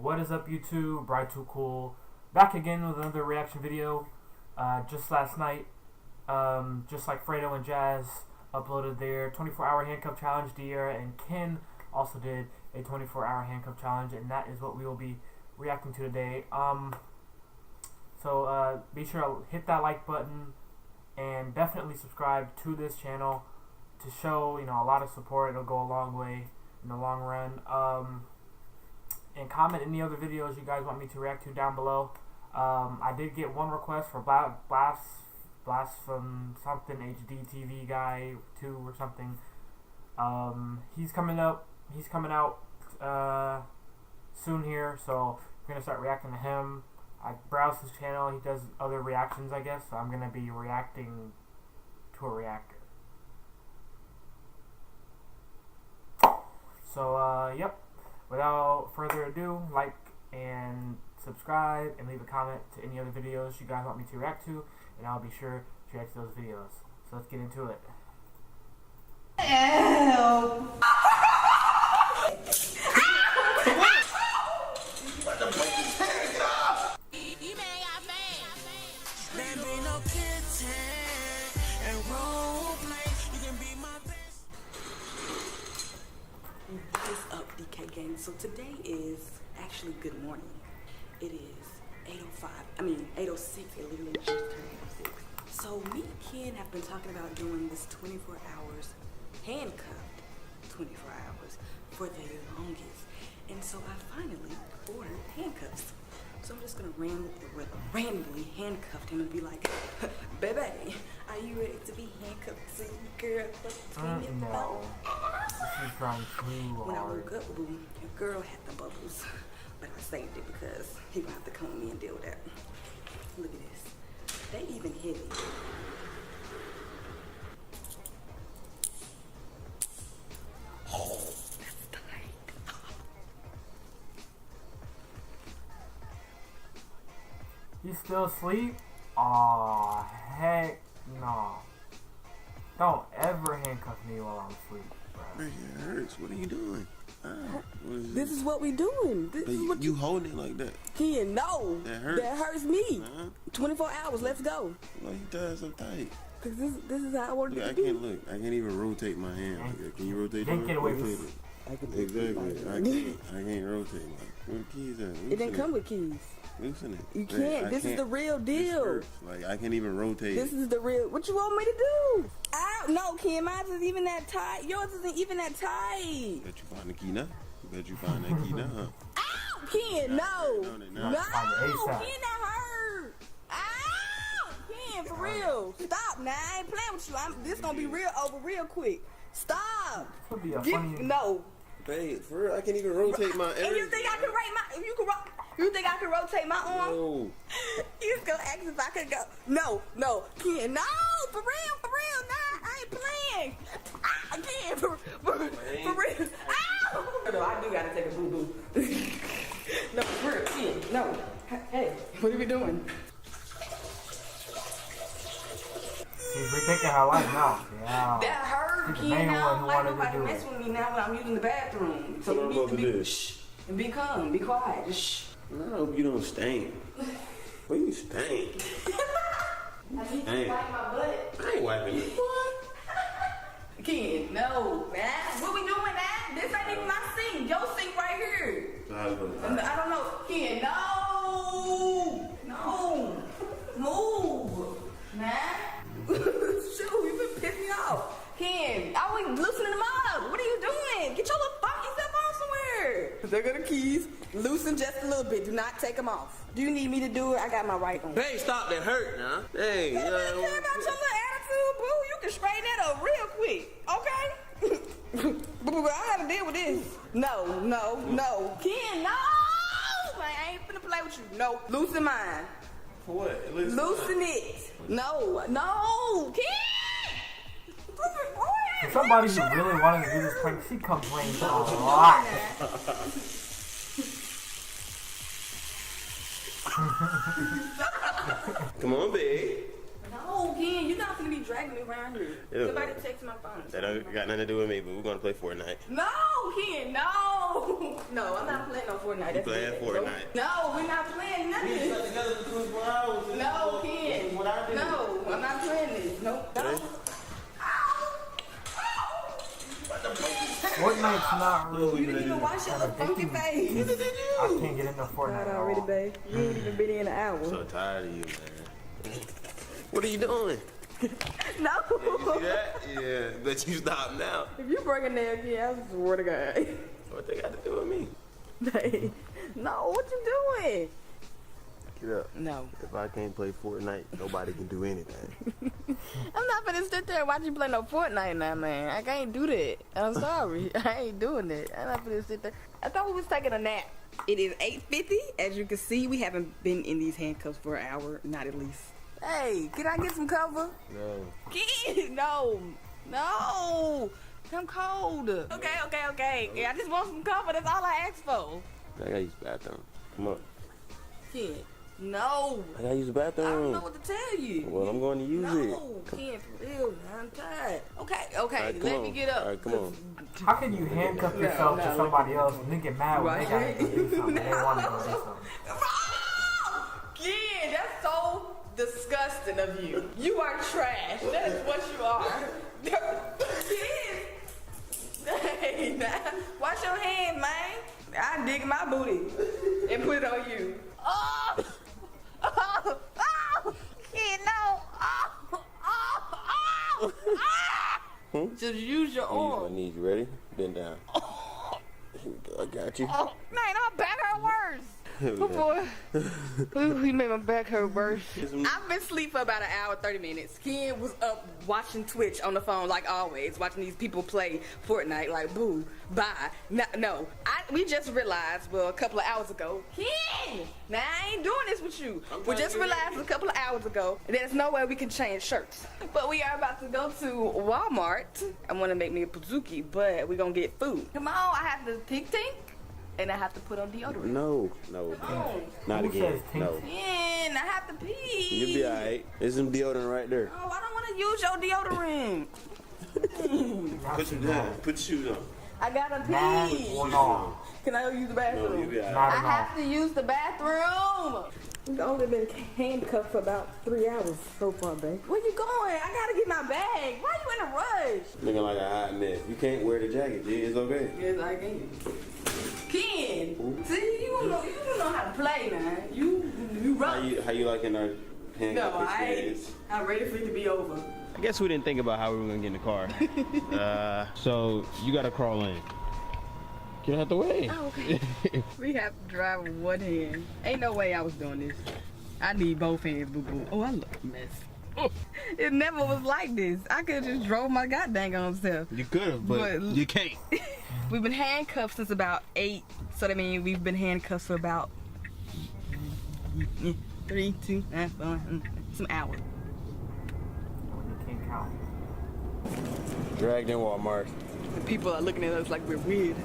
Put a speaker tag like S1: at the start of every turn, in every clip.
S1: What is up, YouTube? Bright Too Cool. Back again with another reaction video. Just last night, just like Fredo and Jazz uploaded their 24-hour handcuff challenge, Diera and Ken also did a 24-hour handcuff challenge, and that is what we will be reacting to today. So be sure to hit that like button and definitely subscribe to this channel to show, a lot of support. It'll go a long way in the long run. And comment any other videos you guys want me to react to down below. I did get one request for Blasphemy something HD TV guy 2 or something. He's coming out soon here, so I'm gonna start reacting to him. I browsed his channel. He does other reactions, I guess. So I'm gonna be reacting to a reactor. So yep. Without further ado, like and subscribe and leave a comment to any other videos you guys want me to react to, and I'll be sure to react to those videos. So let's get into it.
S2: So today is actually good morning. It is 8:06. It literally just turned 8:06. So me and Ken have been talking about doing this 24 hours handcuffed 24 hours for the longest. And so I finally ordered handcuffs. So I'm just gonna randomly handcuff him and be like, baby, are you ready to be handcuffed to girl for 24
S1: No. This is trying too
S2: When I
S1: hard.
S2: woke up, boo, your girl had the bubbles. But I saved it because he gonna have to come with me and deal with that. Look at this. They even hit it. Oh, that's tight.
S1: He's still asleep? Aw, heck no. Don't ever handcuff me while I'm asleep, bro.
S3: Man, it hurts. What are you doing?
S2: This is what we doing. This is what
S3: you holding it like that.
S2: Ken, no.
S3: That hurts.
S2: That hurts me. 24 hours, let's go.
S3: Why you tied so tight?
S2: Cause this is how I wanted it to be.
S3: I can't even rotate my hand like that. Can you rotate
S1: Can't get away with
S3: it? Exactly. I can't rotate. Where the keys at?
S2: It didn't come with keys.
S3: Loosen it.
S2: You can't. This is the real deal.
S3: Like, I can't even rotate.
S2: This is the real. What you want me to do? Ow, no, Ken, mine isn't even that tight. Yours isn't even that tight.
S3: Bet you find the key now. Bet you find that key now, huh?
S2: Ow, Ken, no. No, Ken, that hurt. Ow, Ken, for real. Stop now. I ain't playing with you. This gonna be over real quick. Stop.
S1: This would be a funny.
S2: No.
S3: Babe, for real, I can't even rotate my arm.
S2: And you think I can You think I can rotate my arm?
S3: No.
S2: You was gonna ask if I could go. No, Ken, no, for real, nah, I ain't playing. I can't, for real. Ow! No, I do gotta take a boo-boo. No, for real, Ken, no. Hey, what are we doing?
S1: She's rethinking her life now. Yeah.
S2: That hurt, Ken. Now I don't like nobody messing with me now when I'm using the bathroom. So you need to be shh and be calm, be quiet, just shh.
S3: I hope you don't stain. Where you stain?
S2: I need to wipe my butt.
S3: I ain't wiping it.
S2: What? Ken, no, man. What we doing, man? This ain't even my sink. Your sink right here. I don't know. Ken, no. Move. Man. Shoot, you been pissing me off. Ken, I was loosening them up. What are you doing? Get your little funky stuff on somewhere. There go the keys. Loosen just a little bit. Do not take them off. Do you need me to do it? I got my right on.
S3: Hey, stop that hurt now. Hey,
S2: I don't care about your little attitude, boo. You can straighten that up real quick, okay? I gotta deal with this. No. Ken, no! I ain't finna play with you. No, loosen mine.
S3: For what?
S2: Loosen it. No, Ken!
S1: For somebody who really wanted to do this prank, she complains a lot.
S3: Come on, babe.
S2: No, Ken, you're not gonna be dragging me around here. Somebody text my phone.
S3: That don't got nothing to do with me, but we're gonna play Fortnite.
S2: No, Ken, no. No, I'm not playing no Fortnite.
S3: You playing Fortnite?
S2: No, we're not playing nothing. No, Ken. No, I'm not playing this. Nope. No.
S1: Fortnite's not really.
S2: You didn't even wash your little funky face.
S1: I can't get into Fortnite
S2: Not
S1: at
S2: already,
S1: all.
S2: babe. You ain't even been in an hour.
S3: I'm so tired of you, man. What are you doing?
S2: No.
S3: You see that? Yeah, but you stop now.
S2: If you break a nail again, I swear to God.
S3: What they got to do with me?
S2: Hey, no, what you doing?
S3: Get up.
S2: No.
S3: If I can't play Fortnite, nobody can do anything.
S2: I'm not finna sit there and watch you play no Fortnite now, man. I can't do that. I'm sorry. I ain't doing that. I'm not finna sit there. I thought we was taking a nap. It is 8:50. As you can see, we haven't been in these handcuffs for an hour, not at least. Hey, can I get some cover?
S3: No.
S2: Kid, no. No. I'm cold. Okay. Yeah, I just want some cover. That's all I asked for.
S3: I gotta use the bathroom. Come on.
S2: Kid, no.
S3: I gotta use the bathroom.
S2: I don't know what to tell you.
S3: Well, I'm going to use it.
S2: No, Ken, for real, man. I'm tired. Okay,
S3: Right,
S2: let me get up.
S3: All right, come on.
S1: How can you handcuff yourself to somebody else and then get mad when they gotta go do something? They want to go do something.
S2: Ken, that's so disgusting of you. You are trash. That is what you are. Ken. Hey, now, wash your hands, man. I dig my booty and put it on you. Oh! Ken, no! Just use your
S3: I
S2: arm.
S3: need you. Ready? Bend down. Here we go. I got you.
S2: Oh, man, my back hurt worse.
S3: Here we
S2: Oh
S3: go.
S2: boy, ooh, he made my back hurt worse. I've been asleep for about an hour, 30 minutes. Ken was up watching Twitch on the phone like always, watching these people play Fortnite like boo, bye. No, we just realized, well, a couple of hours ago, Ken, now I ain't doing this with you. We just realized a couple of hours ago, there's no way we can change shirts. But we are about to go to Walmart. I want to make me a Pizookie, but we're going to get food. Come on, I have the pink tank. And I have to put on deodorant.
S3: No.
S2: on.
S3: Not
S1: Who
S3: again.
S1: says pink?
S3: No.
S2: Man, I have to pee.
S3: You'll be alright. There's some deodorant right there.
S2: Oh, I don't want to use your deodorant.
S3: Put your down. Put your shoes on.
S2: I gotta
S1: Mad
S2: pee.
S1: or not?
S2: Can I use the
S3: No,
S2: bathroom?
S3: you'll be
S1: Not
S3: alright.
S1: at
S2: I
S1: all.
S2: have to use the bathroom. We've only been handcuffed for about 3 hours so far, babe. Where you going? I gotta get my bag. Why you in a rush?
S3: Looking like a hot mess. You can't wear the jacket, G. It's okay.
S2: Yes, I can. Ken, see, you don't know how to play now. You rough.
S3: How you liking our handcuff
S2: No,
S3: experience?
S2: I'm ready for it to be over.
S4: I guess we didn't think about how we were gonna get in the car. So you gotta crawl in. Get out the way.
S2: Oh, okay. We have to drive with one hand. Ain't no way I was doing this. I need both hands, boo boo. Oh, I look a mess. Oh, it never was like this. I could have just drove my goddamn own self.
S4: You could have, but you can't.
S2: We've been handcuffed since about 8, so that means we've been handcuffed for about 3, 2, 9, 4, some hours.
S1: You can't count.
S3: Dragged in Walmart.
S2: The people are looking at us like we're weird.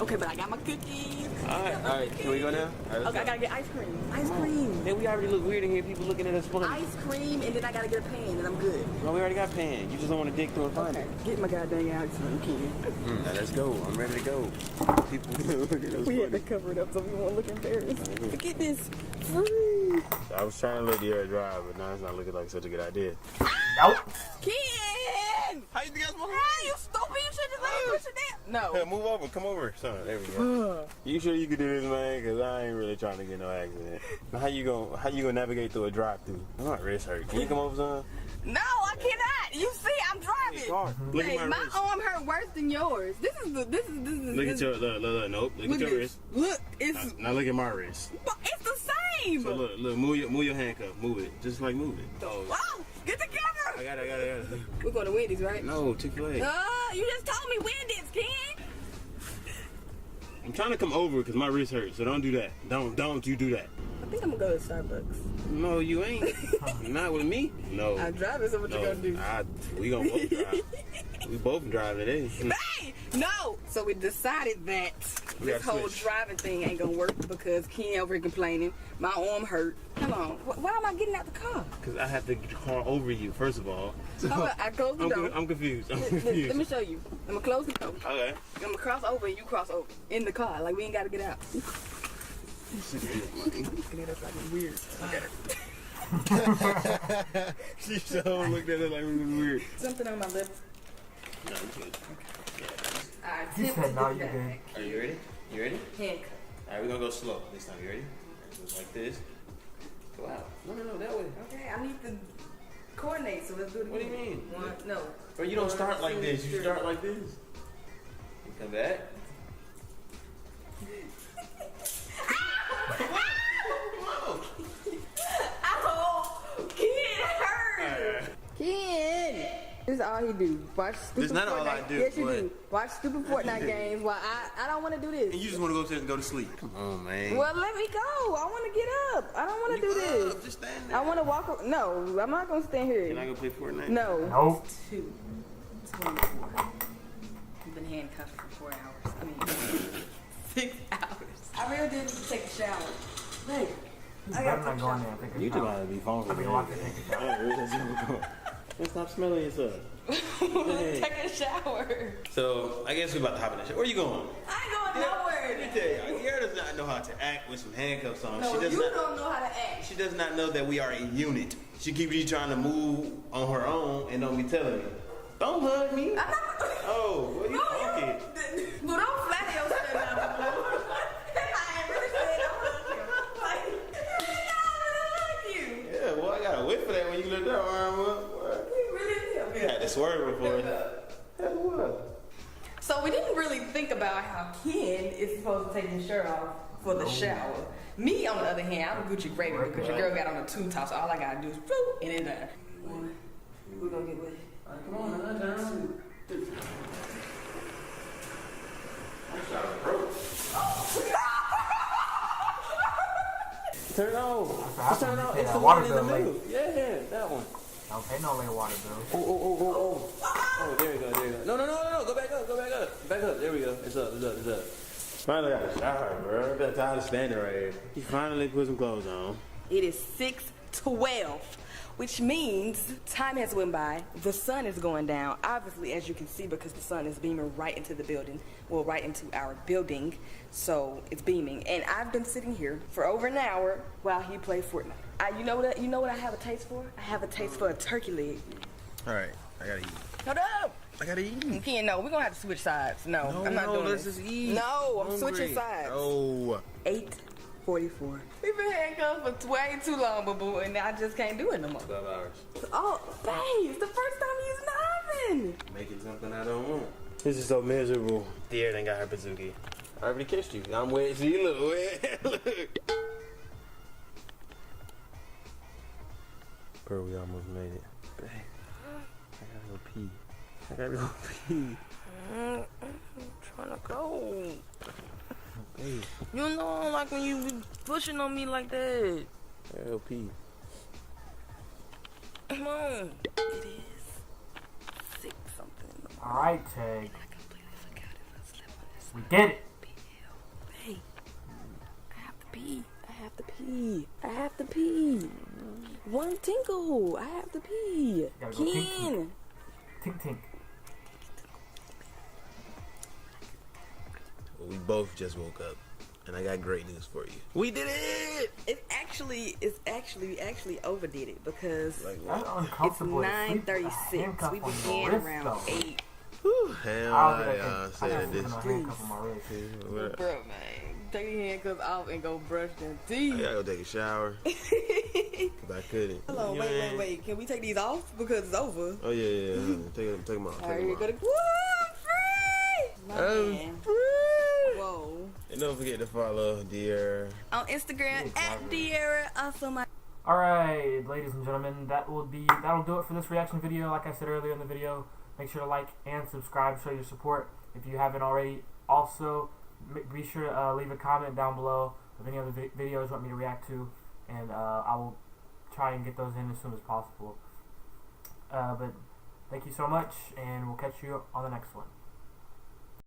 S2: Okay, but I got my cookies.
S3: Alright. Can we go now?
S2: Okay, I gotta get ice cream. Ice cream.
S3: Man, we already look weird in here. People looking at us funny.
S2: Ice cream, and then I gotta get a pan, and I'm good.
S3: Well, we already got pan. You just don't want to dig through and find
S2: Okay, get my goddamn ice cream, Ken.
S3: it. Now let's go. I'm ready to go. People look at us
S2: We had to
S3: funny.
S2: cover it up so we won't look embarrassed. Forget this. Free.
S3: I was trying to let the air dry, but now it's not looking like such a good idea.
S1: Nope.
S2: Ken!
S3: How you think I'm supposed
S2: Ah, you stupid! You should just let me push it down.
S3: to
S2: No.
S3: move over. Come over, son. There we go. You sure you can do this, man? Cause I ain't really trying to get no accident. Now, how you gonna navigate through a drive-through? My wrist hurt. Can you come over, son?
S2: No, I cannot. You see, I'm driving.
S3: Look
S2: Hey,
S3: at
S2: my
S3: my wrist.
S2: arm hurt worse than yours. This is.
S3: Look at your look. Nope. Look at your wrist.
S2: Look, it's
S3: Now look at my wrist.
S2: it's the same.
S3: So look, move your handcuff. Move it. Just like move it. Oh,
S2: Wow, get together.
S3: I got it.
S2: We're going to Wendy's, right?
S3: No, Chick-fil-A.
S2: You just told me Wendy's, Ken.
S3: I'm trying to come over because my wrist hurts. So don't do that. Don't you do that.
S2: I think I'm gonna go to Starbucks.
S3: No, you ain't. Not with me. No.
S2: I'm driving, so what you
S3: No.
S2: gonna do?
S3: We gonna both drive. We both drive today.
S2: Hey, No! So we decided that this whole driving thing ain't gonna work because Ken over here complaining. My arm hurt. Hold on. Why am I getting out the car?
S3: Because I have to get the car over you, first of all. So
S2: I closed the door.
S3: I'm confused.
S2: Let me show you. I'm gonna close the door.
S3: Okay.
S2: I'm gonna cross over and you cross over. In the car. Like we ain't gotta get out. Look at us like we're weird.
S3: She so looked at it like we was weird.
S2: Something on my lip.
S3: No, you good.
S1: He said, no, you good.
S3: Are you ready? You ready?
S2: Handcuff.
S3: Alright, we're gonna go slow this time. You ready? Just like this. Go out. No, that way.
S2: Okay, I need to coordinate, so let's do it again.
S3: What do you mean?
S2: No.
S3: Bro, you don't start like this. You start like this. You come back.
S2: Ow! Ken hurt! Ken! This is all he do. Watch stupid
S3: This not
S2: Fortnite.
S3: all I do,
S2: Yes, you
S3: but-
S2: do. Watch stupid Fortnite games while I don't want to do this.
S3: And you just want to go upstairs and go to sleep. Come on, man.
S2: Well, let me go. I want to get up. I don't want to do this.
S3: Just stand there.
S2: I want to walk. No, I'm not going to stand here.
S3: Can I go play Fortnite?
S2: No.
S1: Nope.
S2: 2:24. You've been handcuffed for 4 hours. I mean, 6 hours. I really did need to take a shower. Hey,
S1: He's better not going there. Take a
S3: You
S1: shower.
S3: gotta be phone
S1: I mean, watch it take a shower.
S3: Let's stop smelling yourself.
S2: take a shower.
S3: So, I guess we're about to hop in the shower. Where you going?
S2: I ain't going
S3: Let me
S2: nowhere.
S3: tell you, Kiara does not know how to act with some handcuffs on.
S2: No,
S3: she does
S2: you
S3: not.
S2: don't know how to act.
S3: She does not know that we are a unit. She keeps trying to move on her own and don't be telling me. Don't hug me.
S2: I'm not.
S3: Oh, what are you talking?
S2: But don't flatter yourself now. I ain't really saying I hug you. Like, I hug you.
S3: Yeah, well, I got a whip for that when you lift that arm up. What?
S2: You really did.
S3: You had to swerve before. Hell, what?
S2: So we didn't really think about how Ken is supposed to take his shirt off for the shower. Me, on the other hand, I'm Gucci gravy because your girl got on a tube top, so all I gotta do is boop, and it's done. We're gonna get wet.
S3: Come on, man, down. Turn it off. Just turn it off. It's the one in the middle. Yeah, that one.
S1: Don't pay no late water bill.
S3: Oh. Oh, there you go. No. Go back up. Back up. There we go. It's up. Finally got a shower, bro. I've been tired of standing right here. He finally put some clothes on.
S2: It is 6:12, which means time has went by. The sun is going down, obviously, as you can see, because the sun is beaming right into the building. Well, right into our building, so it's beaming. And I've been sitting here for over an hour while he played Fortnite. You know what I have a taste for? I have a taste for a turkey leg.
S3: All right, I gotta eat.
S2: Hold up.
S3: I gotta eat.
S2: You can't, no, we're gonna have to switch sides. No, I'm not doing
S3: let's
S2: this.
S3: just eat.
S2: No, I'm switching sides.
S3: Oh.
S2: 8:44. We've been handcuffed for way too long, boo, and I just can't do it no more.
S3: 12 hours.
S2: Oh, babe, it's the first time using the oven.
S3: Making something I don't want. This is so miserable. Dear done got her bazooki. I already kissed you. I'm wet. See, look, wet. Look. Bro, we almost made it. Babe, I gotta go pee.
S2: I'm trying to go.
S3: Babe,
S2: You know I don't like when you be pushing on me like that.
S3: I gotta go pee.
S2: Come on. It is 6 something in the morning.
S1: Alright, Tag.
S2: I completely forgot if I slept on this.
S1: We did it.
S2: Hey, I have to pee. I have to pee. One tinkle. I have to pee.
S1: Gotta go tink,
S2: Ken.
S1: Tink.
S3: Well, we both just woke up, and I got great news for you. We did it!
S2: It's actually overdid it because
S3: Like
S1: That's
S3: what?
S2: it's
S1: uncomfortable. to sleep with a
S2: 9:36.
S1: handcuff
S2: We
S1: on your
S2: began
S1: wrist,
S2: around
S1: though.
S2: 8.
S3: Whew, hell
S1: I don't think
S3: yeah,
S1: I can
S3: said
S1: sleep
S3: this.
S1: with a handcuff on my wrist.
S3: What?
S2: Bro, man, take your handcuffs off and go brush them
S3: I
S2: teeth.
S3: gotta go take a shower. Cause I couldn't.
S2: Hold on, wait. Can we take these off because it's over?
S3: Oh yeah. Take them off.
S2: All
S3: Take
S2: right,
S3: them
S2: you're
S3: off.
S2: gonna. Woo, I'm free.
S3: I'm
S2: Man.
S3: free.
S2: Whoa.
S3: And don't forget to follow dear.
S2: On Instagram at De'Ara. Also my.
S1: Alright, ladies and gentlemen, that'll do it for this reaction video. Like I said earlier in the video, make sure to like and subscribe, show your support if you haven't already. Also, be sure to leave a comment down below of any other videos you want me to react to, and I will try and get those in as soon as possible. But thank you so much, and we'll catch you on the next one.